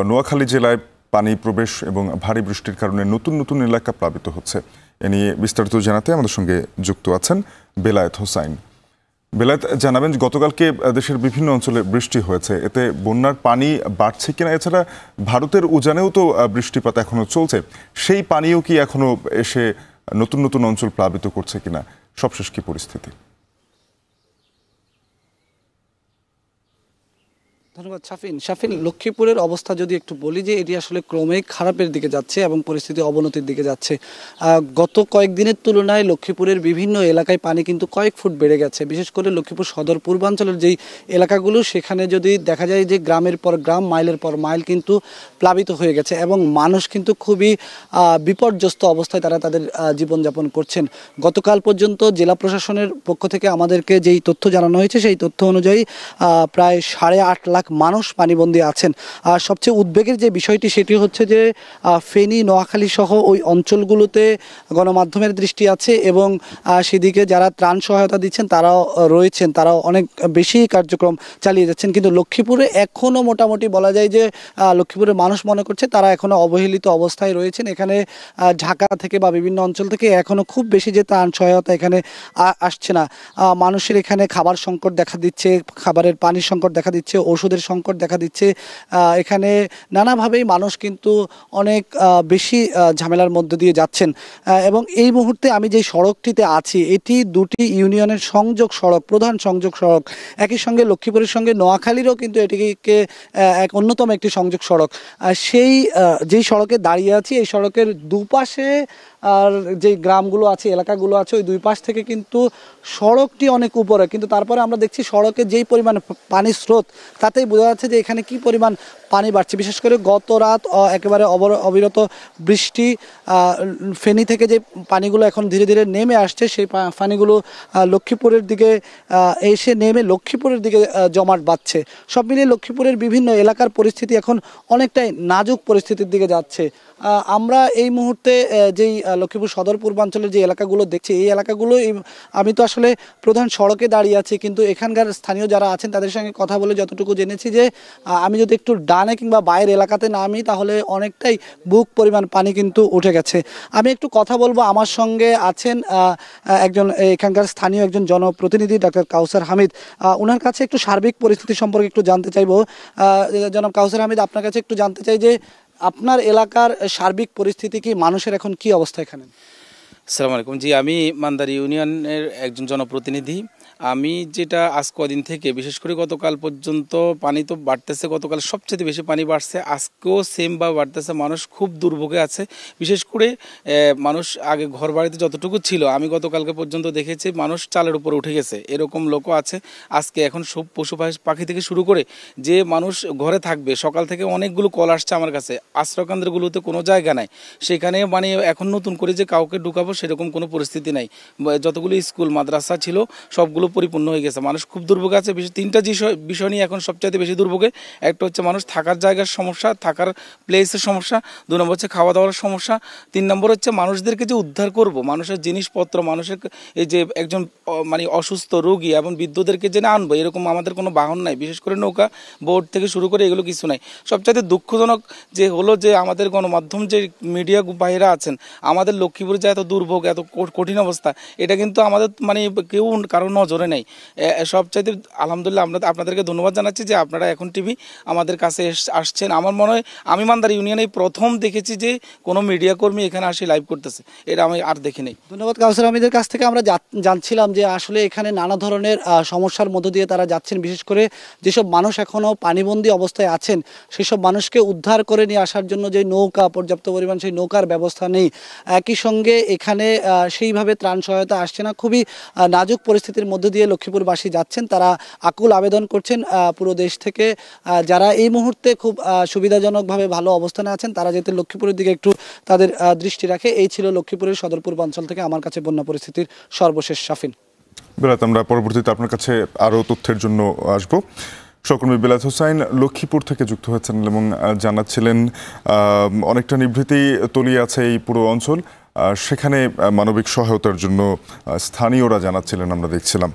নোয়াখালী জেলায় পানি প্রবেশ এবং ভারী বৃষ্টির কারণে নতুন নতুন এলাকা প্লাবিত হচ্ছে। এ নিয়ে বিস্তারিত জানাতে আমাদের সঙ্গে যুক্ত আছেন বেলায়েত হোসাইন। বেলায়েত, জানাবেন গতকালকে দেশের বিভিন্ন অঞ্চলে বৃষ্টি হয়েছে, এতে বন্যার পানি বাড়ছে কিনা, এছাড়া ভারতের উজানেও তো বৃষ্টিপাত এখনো চলছে, সেই পানিও কি এখনো এসে নতুন নতুন অঞ্চল প্লাবিত করছে কিনা, সবশেষ কি পরিস্থিতি? ধন্যবাদ শাফিন। লক্ষ্মীপুরের অবস্থা যদি একটু বলি যে এটি আসলে ক্রমেই খারাপের দিকে যাচ্ছে এবং পরিস্থিতি অবনতির দিকে যাচ্ছে। গত কয়েকদিনের তুলনায় লক্ষ্মীপুরের বিভিন্ন এলাকায় পানি কিন্তু কয়েক ফুট বেড়ে গেছে। বিশেষ করে লক্ষ্মীপুর সদর পূর্বাঞ্চলের যেই এলাকাগুলো, সেখানে যদি দেখা যায় যে গ্রামের পর গ্রাম, মাইলের পর মাইল কিন্তু প্লাবিত হয়ে গেছে এবং মানুষ কিন্তু খুবই বিপর্যস্ত অবস্থায় তারা তাদের জীবনযাপন করছেন। গতকাল পর্যন্ত জেলা প্রশাসনের পক্ষ থেকে আমাদেরকে যেই তথ্য জানানো হয়েছে, সেই তথ্য অনুযায়ী প্রায় 8.5 লাখ মানুষ পানিবন্দী আছেন। আর সবচেয়ে উদ্বেগের যে বিষয়টি সেটি হচ্ছে যে ফেনী, নোয়াখালী সহ ওই অঞ্চলগুলোতে গণমাধ্যমের দৃষ্টি আছে এবং সেদিকে যারা ত্রাণ সহায়তা দিচ্ছেন তারাও রয়েছেন, তারাও অনেক বেশি কার্যক্রম চালিয়ে যাচ্ছেন। কিন্তু লক্ষ্মীপুরে এখনও মোটামুটি বলা যায় যে লক্ষ্মীপুরের মানুষ মনে করছে তারা এখনও অবহেলিত অবস্থায় রয়েছেন। এখানে ঢাকা থেকে বা বিভিন্ন অঞ্চল থেকে এখনও খুব বেশি যে ত্রাণ সহায়তা এখানে আসছে না। মানুষের এখানে খাবার সংকট দেখা দিচ্ছে, খাবারের পানির সংকট দেখা দিচ্ছে, ওষুধের সংকট দেখা দিচ্ছে। এখানে নানাভাবেই মানুষ কিন্তু অনেক বেশি ঝামেলার মধ্যে দিয়ে যাচ্ছেন এবং এই মুহূর্তে আমি যে সড়কটিতে আছি এটি দুটি ইউনিয়নের সংযোগ সড়ক, প্রধান সংযোগ সড়ক। একই সঙ্গে লক্ষ্মীপুরের সঙ্গে নোয়াখালীরও কিন্তু এটিকে এক অন্যতম একটি সংযোগ সড়ক। সেই যেই সড়কে দাঁড়িয়ে আছি, এই সড়কের দুপাশে আর যে গ্রামগুলো আছে, এলাকাগুলো আছে, ওই দুই পাশ থেকে কিন্তু সড়কটি অনেক উপরে, কিন্তু তারপরে আমরা দেখছি সড়কে যেই পরিমাণ পানির স্রোত তাতেই বোঝা যাচ্ছে যে এখানে কি পরিমাণ পানি বাড়ছে। বিশেষ করে গত রাত একেবারে অবিরত বৃষ্টি, ফেনী থেকে যে পানিগুলো এখন ধীরে ধীরে নেমে আসছে, সেই পানিগুলো লক্ষ্মীপুরের দিকে এসে নেমে লক্ষ্মীপুরের দিকে জমাট বাঁধছে। সব মিলিয়ে লক্ষ্মীপুরের বিভিন্ন এলাকার পরিস্থিতি এখন অনেকটাই নাজুক পরিস্থিতির দিকে যাচ্ছে। আমরা এই মুহূর্তে যেই লক্ষ্মীপুর সদর পূর্বাঞ্চলের যে এলাকাগুলো দেখছি, এই এলাকাগুলো আমি তো আসলে প্রধান সড়কে দাঁড়িয়ে আছি, কিন্তু এখানকার স্থানীয় যারা আছেন তাদের সঙ্গে কথা বলে যতটুকু জেনেছি যে আমি যদি একটু ডানে কিংবা বাইরের এলাকাতে নামি তাহলে অনেকটাই বুক পরিমাণ পানি কিন্তু উঠে গেছে। আমি একটু কথা বলবো, আমার সঙ্গে আছেন একজন এখানকার স্থানীয় একজন জনপ্রতিনিধি ডক্টর কাউসার হামিদ। ওনার কাছে একটু সার্বিক পরিস্থিতি সম্পর্কে একটু জানতে চাইবো। জনাব কাউসার হামিদ, আপনার কাছে একটু জানতে চাই যে আপনার এলাকার সার্বিক পরিস্থিতি কি, মানুষের এখন কি অবস্থা এখানে? আসসালামু আলাইকুম। জি, আমি মান্দারি ইউনিয়নের একজন জনপ্রতিনিধি। আমি যেটা আজ কদিন থেকে, বিশেষ করে গতকাল পর্যন্ত পানি তো বাড়তেছে, গতকাল সবচেয়ে বেশি পানি বাড়ছে, আজকেও সেম বা বাড়তেছে। মানুষ খুব দুর্ভোগে আছে। বিশেষ করে মানুষ আগে ঘর বাড়িতে যতটুকু ছিল, আমি গতকালকে পর্যন্ত দেখেছি মানুষ চালের উপর উঠে গেছে, এরকম লোকও আছে। আজকে এখন সব পশু পাখি থেকে শুরু করে যে মানুষ ঘরে থাকবে, সকাল থেকে অনেকগুলো কল আসছে আমার কাছে। আশ্রয়কেন্দ্রগুলোতে কোনো জায়গা নাই, সেখানে মানে এখন নতুন করে যে কাউকে ঢুকাবো সেরকম কোনো পরিস্থিতি নাই। যতগুলো স্কুল মাদ্রাসা ছিল সবগুলো পরিপূর্ণ হয়ে গেছে। মানুষ খুব দুর্ভোগে আছে। তিনটা বিষয় নিয়ে এখন সবচাইতে বেশি দুর্ভোগে। একটা হচ্ছে মানুষ থাকার জায়গার সমস্যা, থাকার প্লেসের সমস্যা। 2 নম্বর হচ্ছে খাওয়া দাওয়ার সমস্যা। 3 নম্বর হচ্ছে মানুষদেরকে যে উদ্ধার করব, মানুষের জিনিসপত্র, মানুষের এই যে একজন মানে অসুস্থ রোগী এবং বৃদ্ধদেরকে যে আনবো, এরকম আমাদের কোনো বাহন নাই। বিশেষ করে নৌকা, বোট থেকে শুরু করে এগুলো কিছু নাই। সবচাইতে দুঃখজনক যে হলো যে আমাদের গণমাধ্যম যে মিডিয়া ভাইরা আছেন, আমাদের লক্ষ্মীপুরে যে এত দুর্ভোগ, এত কঠিন অবস্থা, এটা কিন্তু আমাদের মানে কেউ কারো নজরে নেই। সবচাইতে আলহামদুলিল্লাহ আপনাদেরকে ধন্যবাদ জানাচ্ছি যে আপনারা এখন টিভি আমাদের কাছে আসছেন। আমার মনে হয় আমি মান্দার ইউনিয়নে প্রথম দেখেছি যে কোনো মিডিয়া কর্মী এখানে আসে লাইভ করতেছে, এটা আমি আর দেখি নাই। ধন্যবাদ কাউসার আহমেদের কাছ থেকে আমরা জানছিলাম যে আসলে এখানে নানা ধরনের সমস্যার মধ্য দিয়ে তারা যাচ্ছেন। বিশেষ করে যেসব মানুষ এখনও পানিবন্দী অবস্থায় আছেন, সেসব মানুষকে উদ্ধার করে নিয়ে আসার জন্য যে নৌকা, পর্যাপ্ত পরিমাণ সেই নৌকার ব্যবস্থা নেই। একই সঙ্গে এখানে সেইভাবে ত্রাণ সহায়তা আসছে না। খুবই নাজুক পরিস্থিতির মধ্য দিয়ে লক্ষ্মীপুরবাসী যাচ্ছেন। তারা আকুল আবেদন করছেন পুরো দেশ থেকে যারা এই মুহূর্তে খুব সুবিধাজনকভাবে ভালো অবস্থানে আছেন তারা যাতে লক্ষ্মীপুরের দিকে একটু তাদের দৃষ্টি রাখে। এই ছিল লক্ষ্মীপুরের সদর পূর্বাঞ্চল থেকে আমার কাছে বন্যা পরিস্থিতির সর্বশেষ। শাফিন, বেলায়েত, আমরা পরবর্তীতে আপনার কাছে আরও তথ্যের জন্য আসবো। সহকর্মী বেলায়েত হোসাইন লক্ষ্মীপুর থেকে যুক্ত হয়েছেন এবং জানাচ্ছিলেন অনেকটা নিভৃতি তলিয়ে আছে এই পুরো অঞ্চল, সেখানে মানবিক সহায়তার জন্য স্থানীয়রা জানাচ্ছিলেন, আমরা দেখছিলাম।